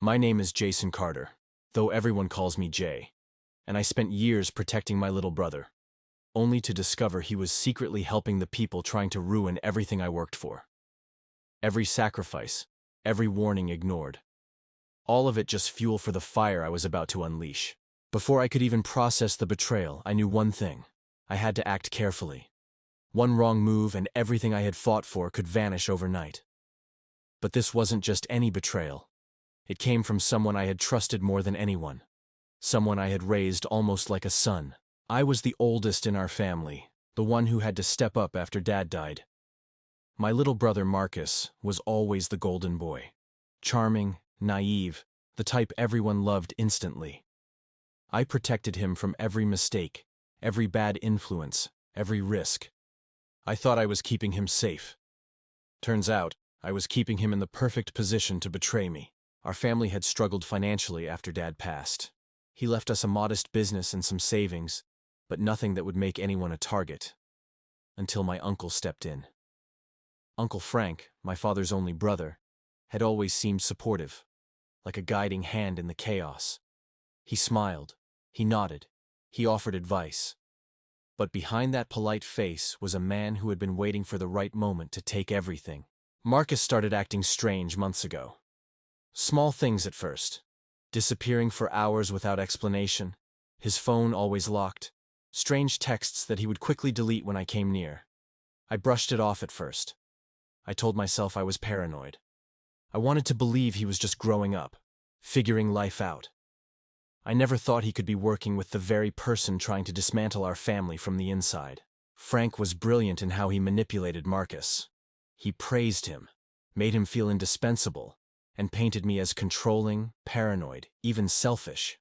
My name is Jason Carter, though everyone calls me Jay, and I spent years protecting my little brother, only to discover he was secretly helping the people trying to ruin everything I worked for. Every sacrifice, every warning ignored. All of it just fuel for the fire I was about to unleash. Before I could even process the betrayal, I knew one thing. I had to act carefully. One wrong move and everything I had fought for could vanish overnight. But this wasn't just any betrayal. It came from someone I had trusted more than anyone. Someone I had raised almost like a son. I was the oldest in our family, the one who had to step up after Dad died. My little brother Marcus was always the golden boy. Charming, naive, the type everyone loved instantly. I protected him from every mistake, every bad influence, every risk. I thought I was keeping him safe. Turns out, I was keeping him in the perfect position to betray me. Our family had struggled financially after Dad passed. He left us a modest business and some savings, but nothing that would make anyone a target. Until my uncle stepped in. Uncle Frank, my father's only brother, had always seemed supportive, like a guiding hand in the chaos. He smiled, he nodded, he offered advice. But behind that polite face was a man who had been waiting for the right moment to take everything. Marcus started acting strange months ago. Small things at first. Disappearing for hours without explanation, his phone always locked, strange texts that he would quickly delete when I came near. I brushed it off at first. I told myself I was paranoid. I wanted to believe he was just growing up, figuring life out. I never thought he could be working with the very person trying to dismantle our family from the inside. Frank was brilliant in how he manipulated Marcus. He praised him, made him feel indispensable, and painted me as controlling, paranoid, even selfish.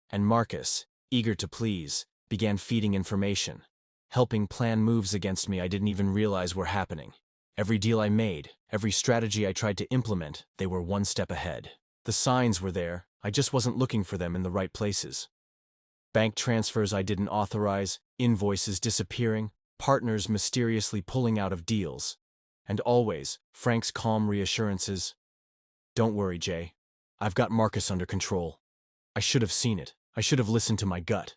And Marcus, eager to please, began feeding information, helping plan moves against me I didn't even realize were happening. Every deal I made, every strategy I tried to implement, they were one step ahead. The signs were there, I just wasn't looking for them in the right places. Bank transfers I didn't authorize, invoices disappearing, partners mysteriously pulling out of deals. And always, Frank's calm reassurances. Don't worry, Jay. I've got Marcus under control. I should have seen it. I should have listened to my gut.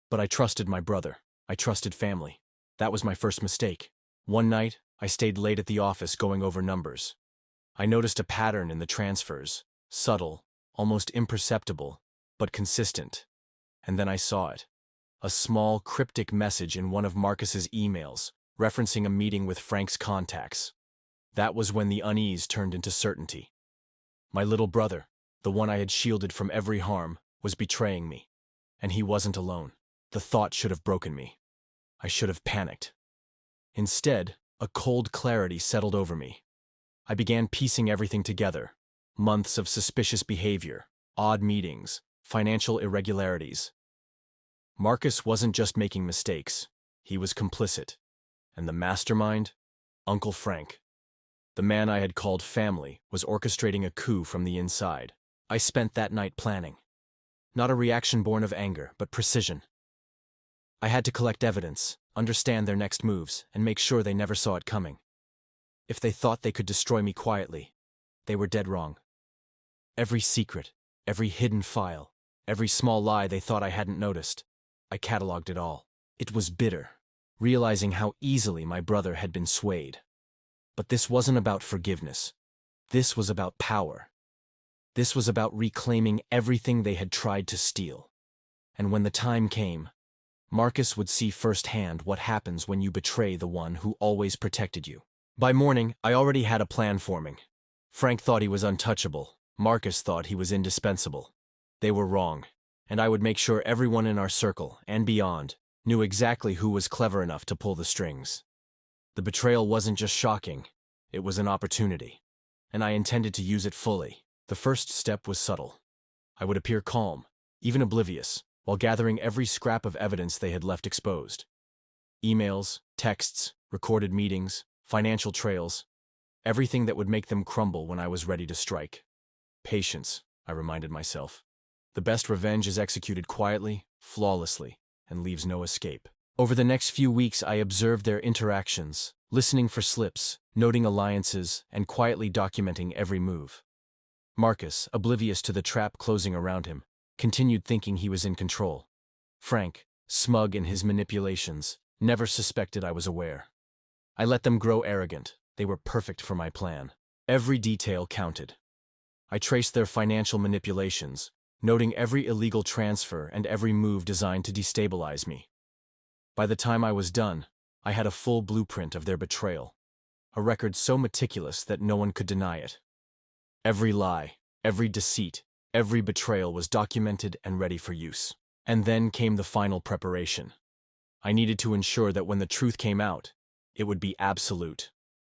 But I trusted my brother. I trusted family. That was my first mistake. One night, I stayed late at the office going over numbers. I noticed a pattern in the transfers. Subtle, almost imperceptible, but consistent. And then I saw it. A small, cryptic message in one of Marcus's emails, referencing a meeting with Frank's contacts. That was when the unease turned into certainty. My little brother, the one I had shielded from every harm, was betraying me. And he wasn't alone. The thought should have broken me. I should have panicked. Instead, a cold clarity settled over me. I began piecing everything together. Months of suspicious behavior, odd meetings, financial irregularities. Marcus wasn't just making mistakes. He was complicit. And the mastermind? Uncle Frank. The man I had called family was orchestrating a coup from the inside. I spent that night planning. Not a reaction born of anger, but precision. I had to collect evidence, understand their next moves, and make sure they never saw it coming. If they thought they could destroy me quietly, they were dead wrong. Every secret, every hidden file, every small lie they thought I hadn't noticed, I cataloged it all. It was bitter, realizing how easily my brother had been swayed. But this wasn't about forgiveness. This was about power. This was about reclaiming everything they had tried to steal. And when the time came, Marcus would see firsthand what happens when you betray the one who always protected you. By morning, I already had a plan forming. Frank thought he was untouchable. Marcus thought he was indispensable. They were wrong, and I would make sure everyone in our circle, and beyond, knew exactly who was clever enough to pull the strings. The betrayal wasn't just shocking, it was an opportunity, and I intended to use it fully. The first step was subtle. I would appear calm, even oblivious, while gathering every scrap of evidence they had left exposed. Emails, texts, recorded meetings, financial trails, everything that would make them crumble when I was ready to strike. Patience, I reminded myself. The best revenge is executed quietly, flawlessly, and leaves no escape. Over the next few weeks, I observed their interactions, listening for slips, noting alliances, and quietly documenting every move. Marcus, oblivious to the trap closing around him, continued thinking he was in control. Frank, smug in his manipulations, never suspected I was aware. I let them grow arrogant. They were perfect for my plan. Every detail counted. I traced their financial manipulations, noting every illegal transfer and every move designed to destabilize me. By the time I was done, I had a full blueprint of their betrayal, a record so meticulous that no one could deny it. Every lie, every deceit, every betrayal was documented and ready for use. And then came the final preparation. I needed to ensure that when the truth came out, it would be absolute.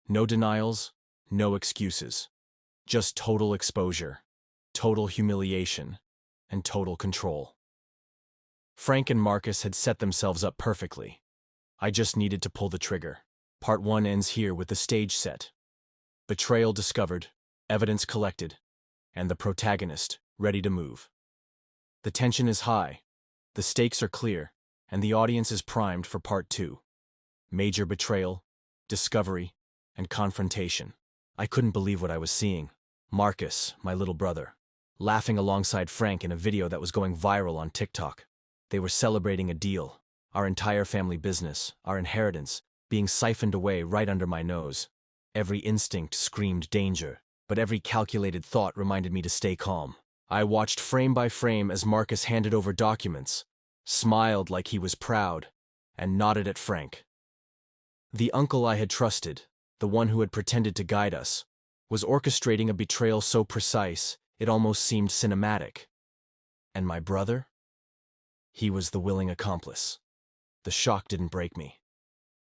No denials, no excuses. Just total exposure, total humiliation, and total control. Frank and Marcus had set themselves up perfectly. I just needed to pull the trigger. Part 1 ends here with the stage set. Betrayal discovered, evidence collected, and the protagonist ready to move. The tension is high, the stakes are clear, and the audience is primed for Part 2. Major betrayal, discovery, and confrontation. I couldn't believe what I was seeing. Marcus, my little brother, laughing alongside Frank in a video that was going viral on TikTok. They were celebrating a deal, our entire family business, our inheritance, being siphoned away right under my nose. Every instinct screamed danger, but every calculated thought reminded me to stay calm. I watched frame by frame as Marcus handed over documents, smiled like he was proud, and nodded at Frank. The uncle I had trusted, the one who had pretended to guide us, was orchestrating a betrayal so precise it almost seemed cinematic. And my brother? He was the willing accomplice. The shock didn't break me.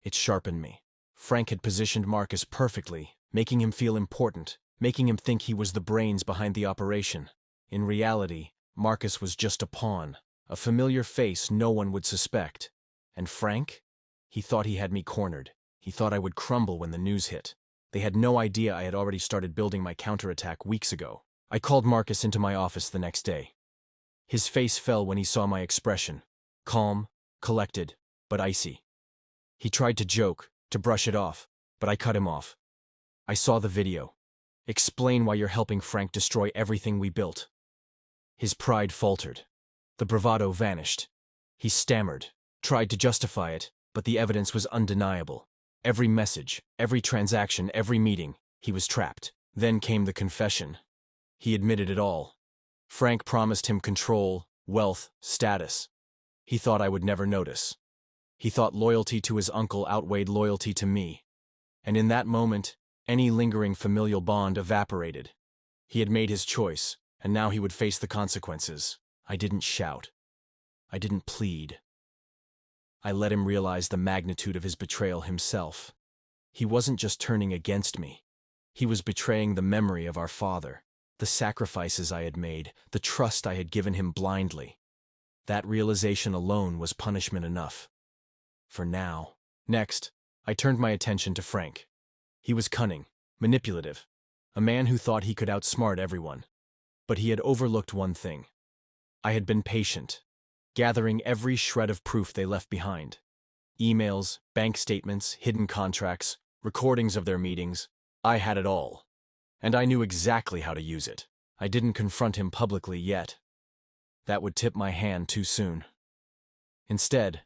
It sharpened me. Frank had positioned Marcus perfectly, making him feel important, making him think he was the brains behind the operation. In reality, Marcus was just a pawn, a familiar face no one would suspect. And Frank? He thought he had me cornered. He thought I would crumble when the news hit. They had no idea I had already started building my counterattack weeks ago. I called Marcus into my office the next day. His face fell when he saw my expression. Calm, collected, but icy. He tried to joke, to brush it off, but I cut him off. I saw the video. Explain why you're helping Frank destroy everything we built. His pride faltered. The bravado vanished. He stammered, tried to justify it, but the evidence was undeniable. Every message, every transaction, every meeting, he was trapped. Then came the confession. He admitted it all. Frank promised him control, wealth, status. He thought I would never notice. He thought loyalty to his uncle outweighed loyalty to me. And in that moment, any lingering familial bond evaporated. He had made his choice, and now he would face the consequences. I didn't shout. I didn't plead. I let him realize the magnitude of his betrayal himself. He wasn't just turning against me. He was betraying the memory of our father, the sacrifices I had made, the trust I had given him blindly. That realization alone was punishment enough. For now. Next, I turned my attention to Frank. He was cunning, manipulative, a man who thought he could outsmart everyone. But he had overlooked one thing. I had been patient, gathering every shred of proof they left behind. Emails, bank statements, hidden contracts, recordings of their meetings. I had it all. And I knew exactly how to use it. I didn't confront him publicly yet. That would tip my hand too soon. Instead,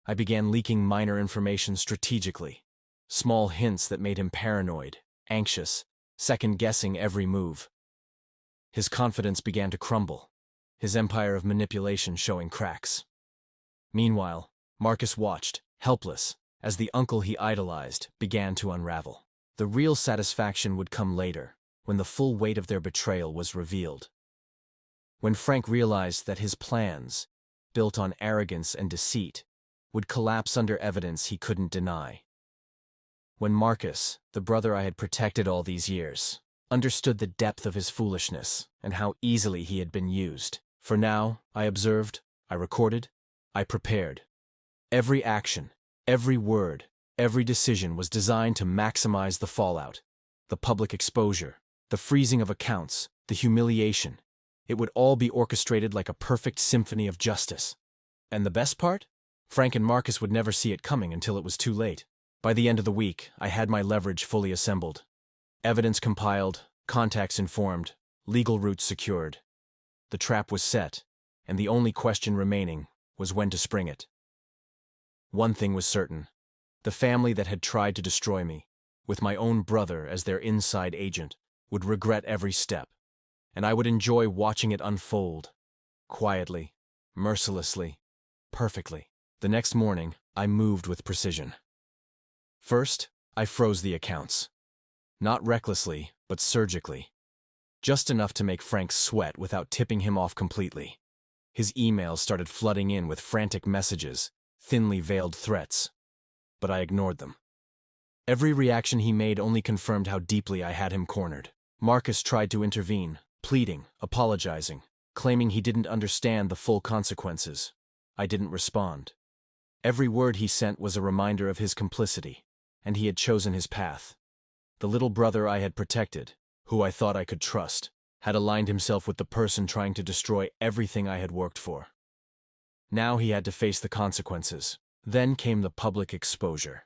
I began leaking minor information strategically. Small hints that made him paranoid, anxious, second-guessing every move. His confidence began to crumble, his empire of manipulation showing cracks. Meanwhile, Marcus watched, helpless, as the uncle he idolized began to unravel. The real satisfaction would come later, when the full weight of their betrayal was revealed. When Frank realized that his plans, built on arrogance and deceit, would collapse under evidence he couldn't deny. When Marcus, the brother I had protected all these years, understood the depth of his foolishness and how easily he had been used. For now, I observed, I recorded, I prepared. Every action, every word, every decision was designed to maximize the fallout, the public exposure, the freezing of accounts, the humiliation. It would all be orchestrated like a perfect symphony of justice. And the best part? Frank and Marcus would never see it coming until it was too late. By the end of the week, I had my leverage fully assembled. Evidence compiled, contacts informed, legal route secured. The trap was set, and the only question remaining was when to spring it. One thing was certain. The family that had tried to destroy me, with my own brother as their inside agent, would regret every step, and I would enjoy watching it unfold, quietly, mercilessly, perfectly. The next morning, I moved with precision. First, I froze the accounts. Not recklessly, but surgically. Just enough to make Frank sweat without tipping him off completely. His emails started flooding in with frantic messages, thinly veiled threats. But I ignored them. Every reaction he made only confirmed how deeply I had him cornered. Marcus tried to intervene, pleading, apologizing, claiming he didn't understand the full consequences. I didn't respond. Every word he sent was a reminder of his complicity, and he had chosen his path. The little brother I had protected, who I thought I could trust, had aligned himself with the person trying to destroy everything I had worked for. Now he had to face the consequences. Then came the public exposure.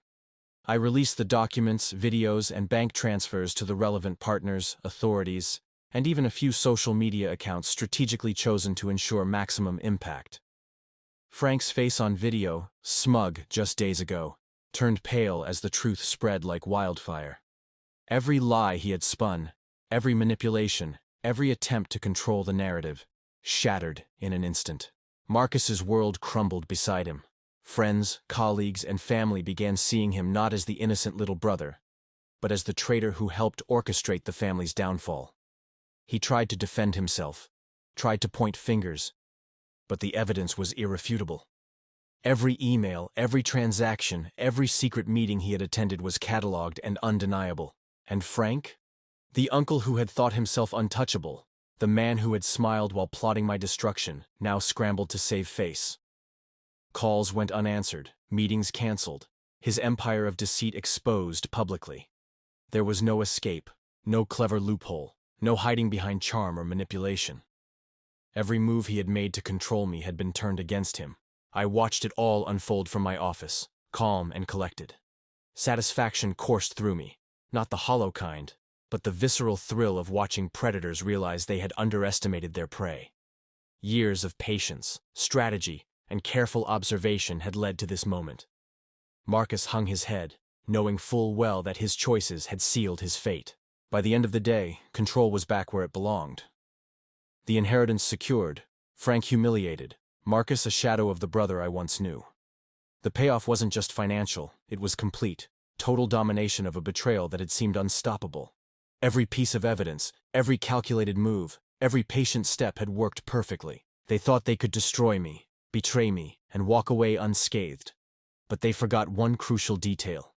I released the documents, videos, and bank transfers to the relevant partners, authorities, and even a few social media accounts strategically chosen to ensure maximum impact. Frank's face on video, smug just days ago, turned pale as the truth spread like wildfire. Every lie he had spun, every manipulation, every attempt to control the narrative, shattered in an instant. Marcus's world crumbled beside him. Friends, colleagues, and family began seeing him not as the innocent little brother, but as the traitor who helped orchestrate the family's downfall. He tried to defend himself, tried to point fingers, but the evidence was irrefutable. Every email, every transaction, every secret meeting he had attended was cataloged and undeniable. And Frank? The uncle who had thought himself untouchable, the man who had smiled while plotting my destruction, now scrambled to save face. Calls went unanswered, meetings canceled, his empire of deceit exposed publicly. There was no escape, no clever loophole, no hiding behind charm or manipulation. Every move he had made to control me had been turned against him. I watched it all unfold from my office, calm and collected. Satisfaction coursed through me, not the hollow kind, but the visceral thrill of watching predators realize they had underestimated their prey. Years of patience, strategy, and careful observation had led to this moment. Marcus hung his head, knowing full well that his choices had sealed his fate. By the end of the day, control was back where it belonged. The inheritance secured, Frank humiliated, Marcus a shadow of the brother I once knew. The payoff wasn't just financial, it was complete, total domination of a betrayal that had seemed unstoppable. Every piece of evidence, every calculated move, every patient step had worked perfectly. They thought they could destroy me, betray me, and walk away unscathed. But they forgot one crucial detail.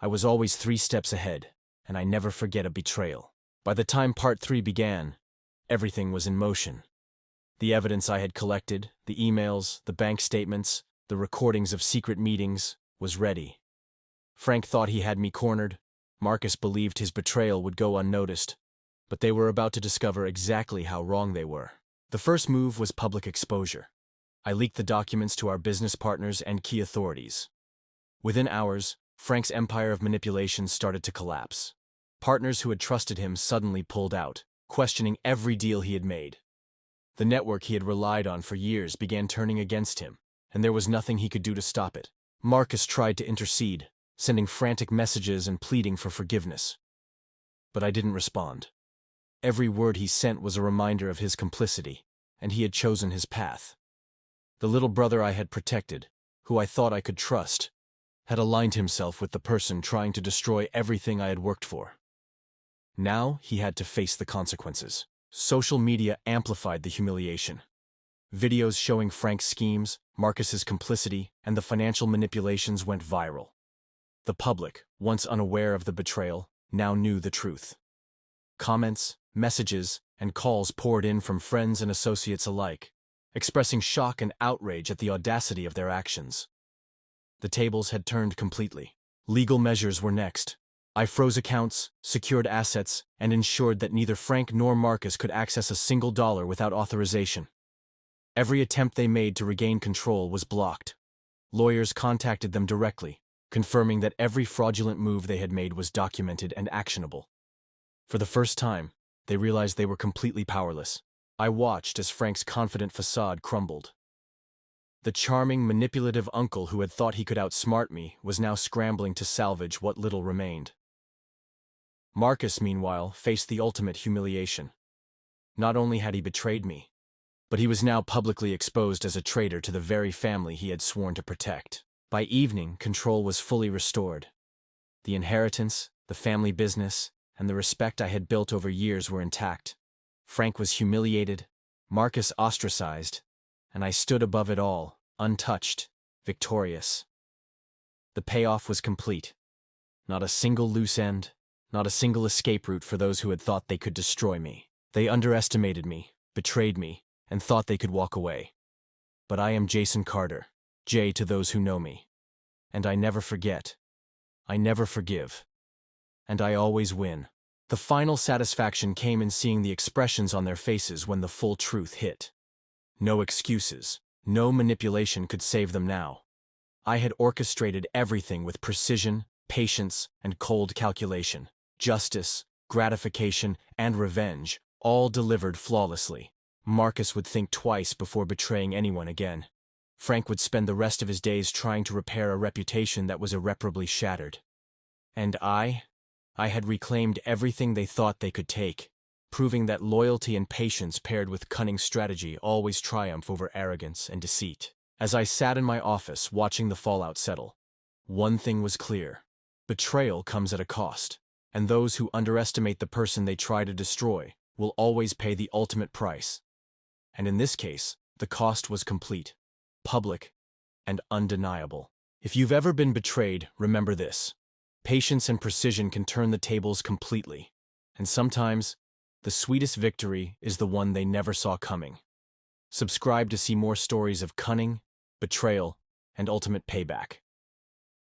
I was always 3 steps ahead, and I never forget a betrayal. By the time Part 3 began, everything was in motion. The evidence I had collected, the emails, the bank statements, the recordings of secret meetings, was ready. Frank thought he had me cornered. Marcus believed his betrayal would go unnoticed, but they were about to discover exactly how wrong they were. The first move was public exposure. I leaked the documents to our business partners and key authorities. Within hours, Frank's empire of manipulation started to collapse. Partners who had trusted him suddenly pulled out, questioning every deal he had made. The network he had relied on for years began turning against him, and there was nothing he could do to stop it. Marcus tried to intercede, sending frantic messages and pleading for forgiveness. But I didn't respond. Every word he sent was a reminder of his complicity, and he had chosen his path. The little brother I had protected, who I thought I could trust, had aligned himself with the person trying to destroy everything I had worked for. Now he had to face the consequences. Social media amplified the humiliation. Videos showing Frank's schemes, Marcus's complicity, and the financial manipulations went viral. The public, once unaware of the betrayal, now knew the truth. Comments, messages, and calls poured in from friends and associates alike, expressing shock and outrage at the audacity of their actions. The tables had turned completely. Legal measures were next. I froze accounts, secured assets, and ensured that neither Frank nor Marcus could access a single dollar without authorization. Every attempt they made to regain control was blocked. Lawyers contacted them directly, confirming that every fraudulent move they had made was documented and actionable. For the first time, They realized they were completely powerless. I watched as Frank's confident facade crumbled. The charming, manipulative uncle who had thought he could outsmart me was now scrambling to salvage what little remained. Marcus, meanwhile, faced the ultimate humiliation. Not only had he betrayed me, but he was now publicly exposed as a traitor to the very family he had sworn to protect. By evening, control was fully restored. The inheritance, the family business, and the respect I had built over years were intact. Frank was humiliated, Marcus ostracized, and I stood above it all, untouched, victorious. The payoff was complete. Not a single loose end, not a single escape route for those who had thought they could destroy me. They underestimated me, betrayed me, and thought they could walk away. But I am Jason Carter, Jay to those who know me. And I never forget. I never forgive. And I always win. The final satisfaction came in seeing the expressions on their faces when the full truth hit. No excuses, no manipulation could save them now. I had orchestrated everything with precision, patience, and cold calculation. Justice, gratification, and revenge, all delivered flawlessly. Marcus would think twice before betraying anyone again. Frank would spend the rest of his days trying to repair a reputation that was irreparably shattered. And I had reclaimed everything they thought they could take, proving that loyalty and patience paired with cunning strategy always triumph over arrogance and deceit. As I sat in my office watching the fallout settle, one thing was clear. Betrayal comes at a cost, and those who underestimate the person they try to destroy will always pay the ultimate price. And in this case, the cost was complete, public, and undeniable. If you've ever been betrayed, remember this. Patience and precision can turn the tables completely, and sometimes, the sweetest victory is the one they never saw coming. Subscribe to see more stories of cunning, betrayal, and ultimate payback.